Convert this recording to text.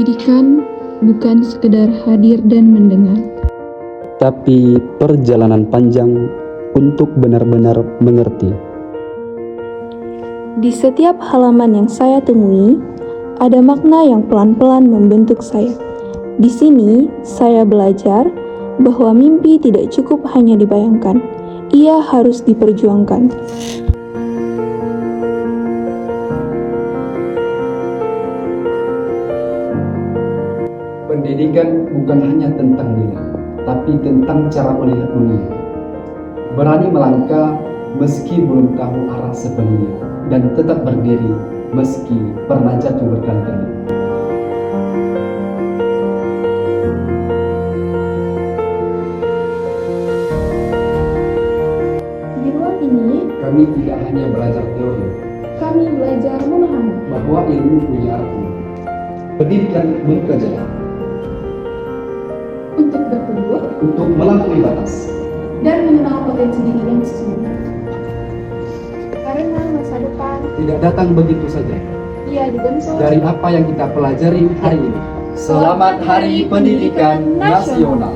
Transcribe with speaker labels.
Speaker 1: Pendidikan bukan sekedar hadir dan mendengar,
Speaker 2: tapi perjalanan panjang untuk benar-benar mengerti.
Speaker 3: Di setiap halaman yang saya temui, ada makna yang pelan-pelan membentuk saya. Di sini, saya belajar bahwa mimpi tidak cukup hanya dibayangkan, ia harus diperjuangkan.
Speaker 4: Pendidikan bukan hanya tentang nilai, tapi tentang cara melihat dunia. Berani melangkah meski belum tahu arah sepenuhnya, dan tetap berdiri meski pernah jatuh berkali-kali.
Speaker 3: Di ruang ini,
Speaker 4: Kami tidak hanya belajar teori,
Speaker 3: kami belajar memahami.
Speaker 4: bahwa ilmu punya arti. Pendidikan membuka jalan
Speaker 3: Untuk bertumbuh
Speaker 4: untuk melampaui batas.
Speaker 3: dan mengenal potensi diri yang sesungguhnya. Karena masa depan,
Speaker 4: Tidak datang begitu saja
Speaker 3: ia dibentuk
Speaker 4: dari apa yang kita pelajari hari ini. Selamat Hari Pendidikan Nasional.